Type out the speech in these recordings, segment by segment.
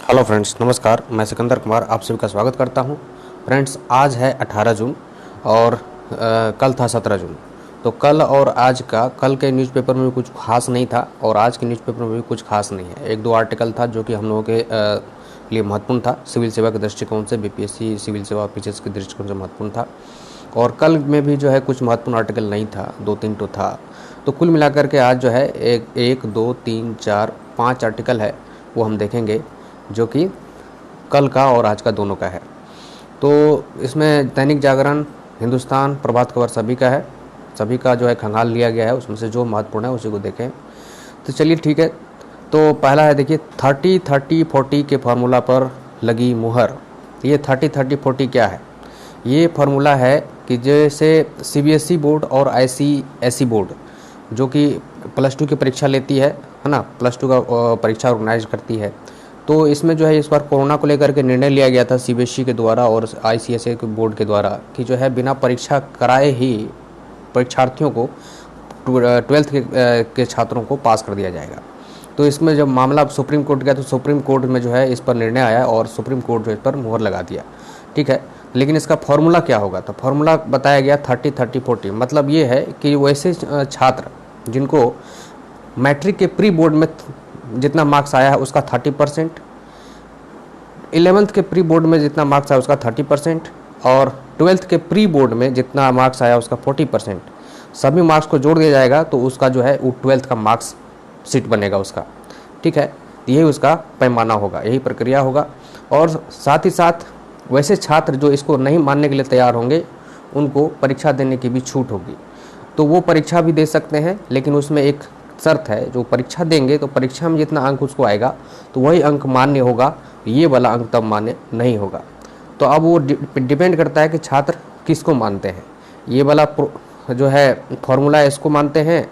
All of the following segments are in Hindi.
हेलो फ्रेंड्स, नमस्कार। मैं सिकंदर कुमार आप सभी का स्वागत करता हूं। फ्रेंड्स, आज है 18 जून और कल था 17 जून। तो कल और आज का, कल के न्यूज़पेपर में भी कुछ खास नहीं था और आज के न्यूज़पेपर में भी कुछ खास नहीं है। एक दो आर्टिकल था जो कि हम लोगों के लिए महत्वपूर्ण था, सिविल सेवा के दृष्टिकोण से, बीपीएससी सिविल सेवा ऑफिसर्स के दृष्टिकोण से महत्वपूर्ण था। और कल में भी जो है कुछ महत्वपूर्ण आर्टिकल नहीं था, दो तीन तो था। तो कुल मिलाकर के आज जो है एक दो तीन चार पाँच आर्टिकल है, वो हम देखेंगे, जो कि कल का और आज का दोनों का है। तो इसमें दैनिक जागरण, हिंदुस्तान, प्रभात खबर सभी का है, सभी का जो है खंगाल लिया गया है, उसमें से जो महत्वपूर्ण है उसी को देखें। तो चलिए ठीक है। तो पहला है, देखिए, 30-30-40 के फार्मूला पर लगी मुहर। ये 30-30-40 क्या है? ये फार्मूला है कि जैसे सीबीएसई बोर्ड और आईसीएसई बोर्ड जो कि +2 की परीक्षा लेती है ना, +2 का परीक्षा ऑर्गेनाइज करती है। तो इसमें जो है इस बार कोरोना को लेकर के निर्णय लिया गया था सीबीएसई के द्वारा और आईसीएसई के बोर्ड के द्वारा कि जो है बिना परीक्षा कराए ही परीक्षार्थियों को 12th के छात्रों को पास कर दिया जाएगा। तो इसमें जब मामला सुप्रीम कोर्ट गया तो सुप्रीम कोर्ट में जो है इस पर निर्णय आया और सुप्रीम कोर्ट जो इस पर मुहर लगा दिया। ठीक है, लेकिन इसका फॉर्मूला क्या होगा? तो फॉर्मूला बताया गया 30-30-40। मतलब ये है कि वैसे छात्र जिनको मैट्रिक के प्री बोर्ड में जितना मार्क्स आया है उसका 30%, 11th के प्री बोर्ड में जितना मार्क्स आया उसका 30% और 12th के प्री बोर्ड में जितना मार्क्स आया उसका 40%, सभी मार्क्स को जोड़ दिया जाएगा तो उसका जो है वो 12th का मार्क्स सीट बनेगा उसका। ठीक है, यही उसका पैमाना होगा, यही प्रक्रिया होगा। और साथ ही साथ वैसे छात्र जो इसको नहीं मानने के लिए तैयार होंगे उनको परीक्षा देने की भी छूट होगी। तो वो परीक्षा भी दे सकते हैं, लेकिन उसमें एक शर्त है, जो परीक्षा देंगे तो परीक्षा में जितना अंक उसको आएगा तो वही अंक मान्य होगा, ये वाला अंक तब मान्य नहीं होगा। तो अब वो डिपेंड करता है कि छात्र किसको मानते हैं। ये वाला जो है फॉर्मूला है, इसको मानते हैं।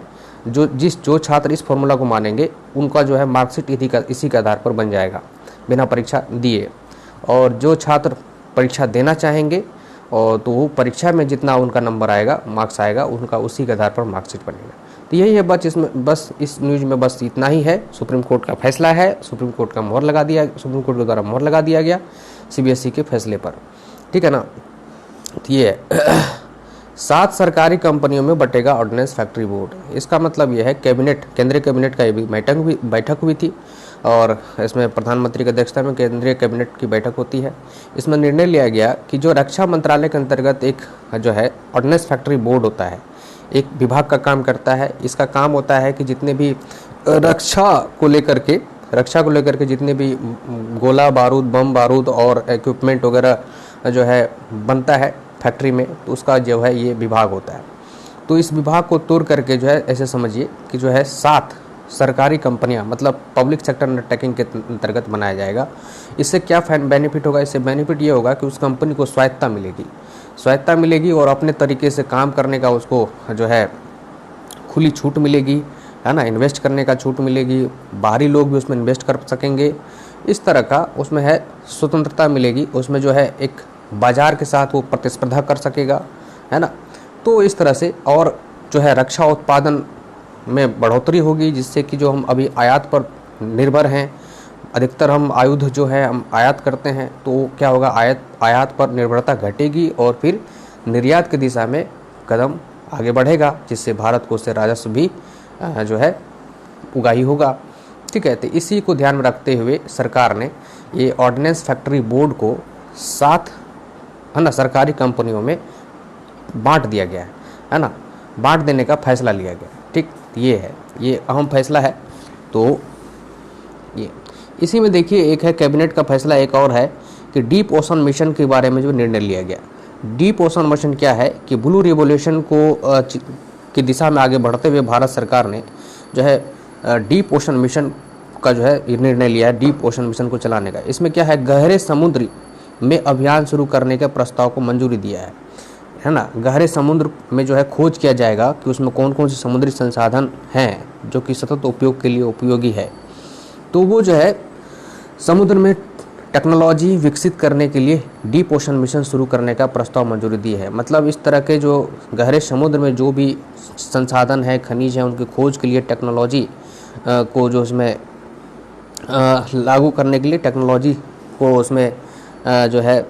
जो छात्र इस फॉर्मूला को मानेंगे उनका जो है मार्कशीट इसी के आधार पर बन जाएगा बिना परीक्षा दिए। और जो छात्र परीक्षा देना चाहेंगे और तो वो परीक्षा में जितना उनका नंबर आएगा, मार्क्स आएगा, उनका उसी के आधार पर मार्कशीट बनेगा। तो यही है बस इस न्यूज़ में बस इतना ही है। सुप्रीम कोर्ट का फैसला है, सुप्रीम कोर्ट के द्वारा मोहर लगा दिया गया सीबीएसई के फैसले पर। ठीक है ना। तो ये है 7 सरकारी कंपनियों में बटेगा ऑर्डिनेंस फैक्ट्री बोर्ड। इसका मतलब ये है केंद्रीय कैबिनेट का भी बैठक हुई थी और इसमें प्रधानमंत्री की अध्यक्षता में केंद्रीय कैबिनेट की बैठक होती है। इसमें निर्णय लिया गया कि जो रक्षा मंत्रालय के अंतर्गत एक जो है ऑर्डिनेंस फैक्ट्री बोर्ड होता है, एक विभाग का काम करता है। इसका काम होता है कि जितने भी रक्षा को लेकर के जितने भी गोला बारूद, बम बारूद और इक्विपमेंट वगैरह जो है बनता है फैक्ट्री में, तो उसका जो है ये विभाग होता है। तो इस विभाग को तोड़ करके जो है ऐसे समझिए कि जो है 7 सरकारी कंपनियां, मतलब पब्लिक सेक्टर अंडरटेकिंग के अंतर्गत बनाया जाएगा। इससे क्या बेनिफिट होगा? इससे बेनिफिट ये होगा कि उस कंपनी को स्वायत्तता मिलेगी और अपने तरीके से काम करने का उसको जो है खुली छूट मिलेगी, है ना, इन्वेस्ट करने का छूट मिलेगी, बाहरी लोग भी उसमें इन्वेस्ट कर सकेंगे। इस तरह का उसमें है स्वतंत्रता मिलेगी, उसमें जो है एक बाजार के साथ वो प्रतिस्पर्धा कर सकेगा, है ना। तो इस तरह से और जो है रक्षा उत्पादन में बढ़ोतरी होगी, जिससे कि जो हम अभी आयात पर निर्भर हैं, अधिकतर हम आयुध जो है हम आयात करते हैं, तो क्या होगा, आयात पर निर्भरता घटेगी और फिर निर्यात की दिशा में कदम आगे बढ़ेगा, जिससे भारत को उससे राजस्व भी जो है उगाही होगा। ठीक है, तो इसी को ध्यान में रखते हुए सरकार ने ये ऑर्डिनेंस फैक्ट्री बोर्ड को 7 है ना सरकारी कंपनियों में बांट दिया गया है ना, बांट देने का फैसला लिया गया। ठीक, ये है, ये अहम फैसला है। तो ये इसी में देखिए, एक है कैबिनेट का फैसला, एक और है कि डीप ओशन मिशन के बारे में जो निर्णय लिया गया। डीप ओशन मिशन क्या है कि ब्लू रिवोल्यूशन की दिशा में आगे बढ़ते हुए भारत सरकार ने जो है डीप ओशन मिशन का जो है निर्णय लिया है, डीप ओशन मिशन को चलाने का। इसमें क्या है, गहरे समुद्र में अभियान शुरू करने के प्रस्ताव को मंजूरी दिया है ना। गहरे समुद्र में जो है खोज किया जाएगा कि उसमें कौन कौन से समुद्री संसाधन हैं जो कि सतत उपयोग के लिए उपयोगी है। तो वो जो है समुद्र में टेक्नोलॉजी विकसित करने के लिए डीप ओशन मिशन शुरू करने का प्रस्ताव मंजूरी दी है। मतलब इस तरह के जो गहरे समुद्र में जो भी संसाधन है, खनिज है, उनकी खोज के लिए टेक्नोलॉजी को जो उसमें लागू करने के लिए, टेक्नोलॉजी को उसमें जो है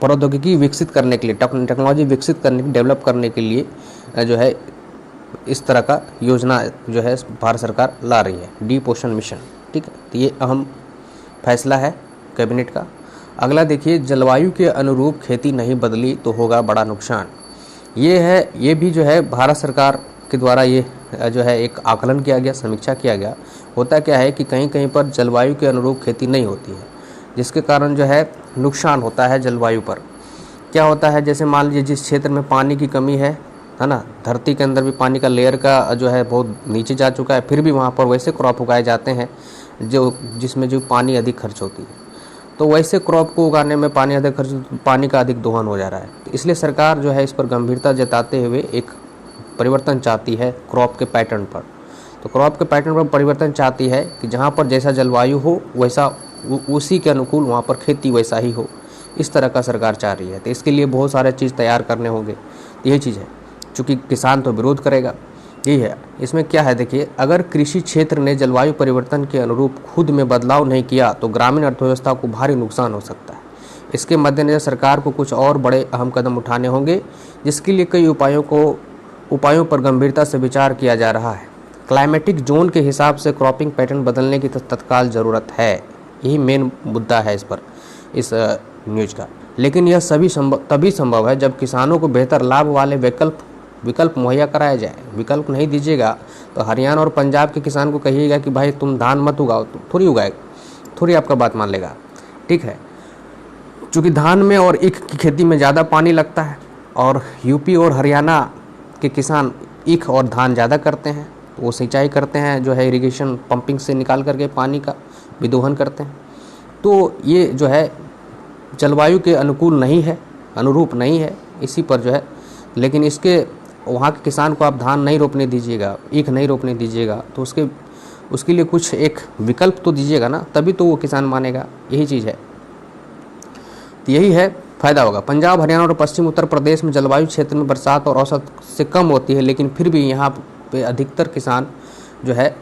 प्रौद्योगिकी विकसित करने के लिए, टेक्नोलॉजी विकसित करने, डेवलप करने के लिए जो है इस तरह का योजना जो है भारत सरकार ला रही है, डी पोषण मिशन। ठीक है, तो ये अहम फैसला है कैबिनेट का। अगला देखिए, जलवायु के अनुरूप खेती नहीं बदली तो होगा बड़ा नुकसान। ये है, ये भी जो है भारत सरकार के द्वारा ये जो है एक आकलन किया गया, समीक्षा किया गया। होता क्या है कि कहीं कहीं पर जलवायु के अनुरूप खेती नहीं होती है, जिसके कारण जो है नुकसान होता है जलवायु पर। क्या होता है, जैसे मान लीजिए जिस क्षेत्र में पानी की कमी है ना, धरती के अंदर भी पानी का लेयर का जो है बहुत नीचे जा चुका है, फिर भी वहाँ पर वैसे क्रॉप उगाए जाते हैं जिसमें जो पानी अधिक खर्च होती है। तो वैसे क्रॉप को उगाने में पानी का अधिक दोहन हो जा रहा है। तो इसलिए सरकार जो है इस पर गंभीरता जताते हुए एक परिवर्तन चाहती है क्रॉप के पैटर्न पर। तो क्रॉप के पैटर्न पर परिवर्तन चाहती है कि जहाँ पर जैसा जलवायु हो वैसा उसी के अनुकूल वहाँ पर खेती वैसा ही हो, इस तरह का सरकार चाह रही है। तो इसके लिए बहुत सारे चीज़ तैयार करने होंगे, यही चीज़ है। चूँकि किसान तो विरोध करेगा, यही है। इसमें क्या है देखिए, अगर कृषि क्षेत्र ने जलवायु परिवर्तन के अनुरूप खुद में बदलाव नहीं किया तो ग्रामीण अर्थव्यवस्था को भारी नुकसान हो सकता है। इसके मद्देनजर सरकार को कुछ और बड़े अहम कदम उठाने होंगे, जिसके लिए कई उपायों पर गंभीरता से विचार किया जा रहा है। क्लाइमेटिक जोन के हिसाब से क्रॉपिंग पैटर्न बदलने की तत्काल ज़रूरत है, यही मेन मुद्दा है इस न्यूज़ का। लेकिन यह तभी संभव है जब किसानों को बेहतर लाभ वाले विकल्प मुहैया कराया जाए। विकल्प नहीं दीजिएगा तो हरियाणा और पंजाब के किसान को कहिएगा कि भाई तुम धान मत उगाओ, तो थोड़ी उगाएगा, थोड़ी आपका बात मान लेगा। ठीक है, चूँकि धान में और ईख की खेती में ज़्यादा पानी लगता है और यूपी और हरियाणा के किसान ईख और धान ज़्यादा करते हैं, तो वो सिंचाई करते हैं जो है इरिगेशन पंपिंग से निकाल करके पानी का विदोहन करते हैं। तो ये जो है जलवायु के अनुकूल नहीं है, अनुरूप नहीं है, इसी पर जो है। लेकिन इसके वहाँ के किसान को आप धान नहीं रोपने दीजिएगा, ईख नहीं रोपने दीजिएगा, तो उसके लिए कुछ एक विकल्प तो दीजिएगा ना, तभी तो वो किसान मानेगा, यही चीज़ है। तो यही है, फ़ायदा होगा। पंजाब, हरियाणा और पश्चिम उत्तर प्रदेश में जलवायु क्षेत्र में बरसात और औसत से कम होती है, लेकिन फिर भी यहाँ पे अधिकतर किसान जो है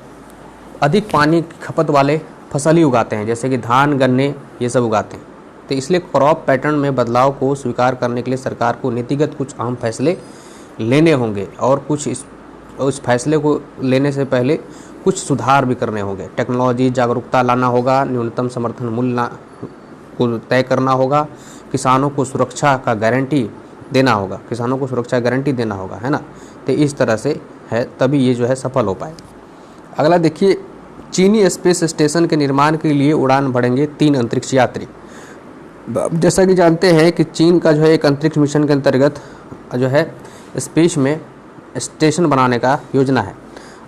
अधिक पानी की खपत वाले फसल ही उगाते हैं, जैसे कि धान, गन्ने, ये सब उगाते हैं। तो इसलिए क्रॉप पैटर्न में बदलाव को स्वीकार करने के लिए सरकार को नीतिगत कुछ अहम फैसले लेने होंगे और उस फैसले को लेने से पहले कुछ सुधार भी करने होंगे। टेक्नोलॉजी जागरूकता लाना होगा, न्यूनतम समर्थन मूल्य को तय करना होगा, किसानों को सुरक्षा गारंटी देना होगा, है ना। तो इस तरह से है, तभी ये जो है सफल हो पाए। अगला देखिए, चीनी स्पेस स्टेशन के निर्माण के लिए उड़ान भरेंगे 3 अंतरिक्ष यात्री। जैसा कि जानते हैं कि चीन का जो है एक अंतरिक्ष मिशन के अंतर्गत जो है स्पेस में स्टेशन बनाने का योजना है।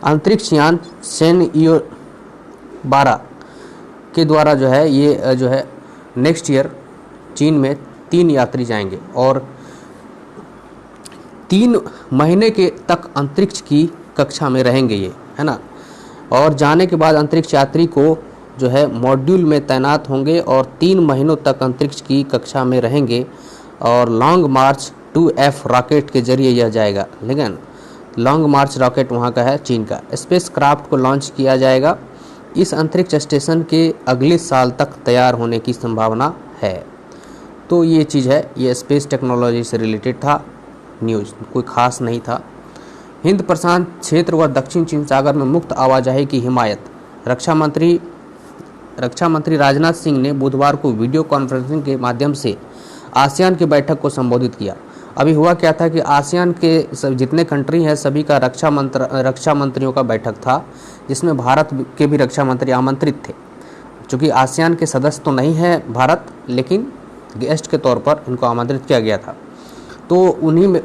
अंतरिक्ष यान शेनइयो 12 के द्वारा जो है ये जो है नेक्स्ट ईयर चीन में 3 यात्री जाएंगे और 3 महीने के तक अंतरिक्ष की कक्षा में रहेंगे ये, है ना। और जाने के बाद अंतरिक्ष यात्री को जो है मॉड्यूल में तैनात होंगे और 3 महीनों तक अंतरिक्ष की कक्षा में रहेंगे और लॉन्ग मार्च 2F रॉकेट के जरिए यह जाएगा। लेकिन लॉन्ग मार्च रॉकेट वहाँ का है, चीन का। स्पेस क्राफ्ट को लॉन्च किया जाएगा। इस अंतरिक्ष स्टेशन के अगले साल तक तैयार होने की संभावना है। तो ये चीज़ है, ये स्पेस टेक्नोलॉजी से रिलेटेड था न्यूज़, कोई ख़ास नहीं था। हिंद प्रशांत क्षेत्र व दक्षिण चीन सागर में मुक्त आवाजाही की हिमायत। रक्षा मंत्री राजनाथ सिंह ने बुधवार को वीडियो कॉन्फ्रेंसिंग के माध्यम से आसियान की बैठक को संबोधित किया। अभी हुआ क्या था कि आसियान के जितने कंट्री हैं सभी का रक्षा मंत्रियों का बैठक था, जिसमें भारत के भी रक्षा मंत्री आमंत्रित थे। चूँकि आसियान के सदस्य तो नहीं है भारत, लेकिन गेस्ट के तौर पर इनको आमंत्रित किया गया था। तो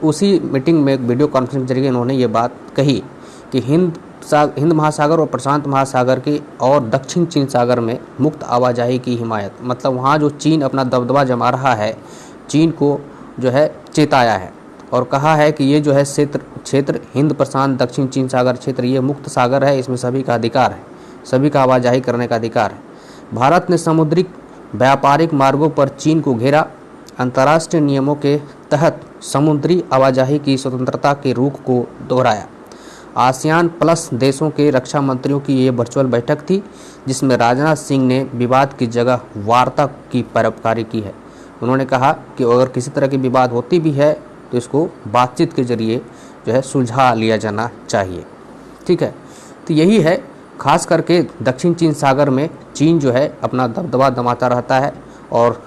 उसी मीटिंग में वीडियो कॉन्फ्रेंसिंग के जरिए इन्होंने ये बात कही कि हिंद महासागर और प्रशांत महासागर की और दक्षिण चीन सागर में मुक्त आवाजाही की हिमायत। मतलब वहाँ जो चीन अपना दबदबा जमा रहा है, चीन को जो है चेताया है और कहा है कि ये जो है क्षेत्र हिंद प्रशांत दक्षिण चीन सागर क्षेत्र ये मुक्त सागर है, इसमें सभी का अधिकार है, सभी का आवाजाही करने का अधिकार है। भारत ने समुद्री व्यापारिक मार्गों पर चीन को घेरा। अंतर्राष्ट्रीय नियमों के तहत समुद्री आवाजाही की स्वतंत्रता के रुख को दोहराया। आसियान प्लस देशों के रक्षा मंत्रियों की ये वर्चुअल बैठक थी, जिसमें राजनाथ सिंह ने विवाद की जगह वार्ता की पैरवकारी की है। उन्होंने कहा कि अगर किसी तरह की विवाद होती भी है तो इसको बातचीत के जरिए जो है सुलझा लिया जाना चाहिए। ठीक है, तो यही है, खास करके दक्षिण चीन सागर में चीन जो है अपना दबदबा जमाता रहता है और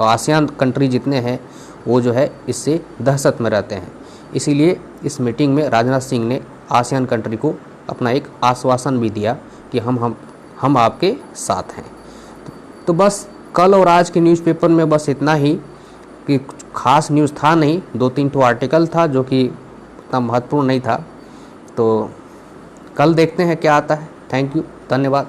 आसियान कंट्री जितने हैं वो जो है इससे दहशत में रहते हैं। इसीलिए इस मीटिंग में राजनाथ सिंह ने आसियान कंट्री को अपना एक आश्वासन भी दिया कि हम आपके साथ हैं। तो बस कल और आज के न्यूज़पेपर में बस इतना ही, कि कुछ खास न्यूज़ था नहीं, 2-3 ठो आर्टिकल था जो कि इतना महत्वपूर्ण नहीं था। तो कल देखते हैं क्या आता है। थैंक यू, धन्यवाद।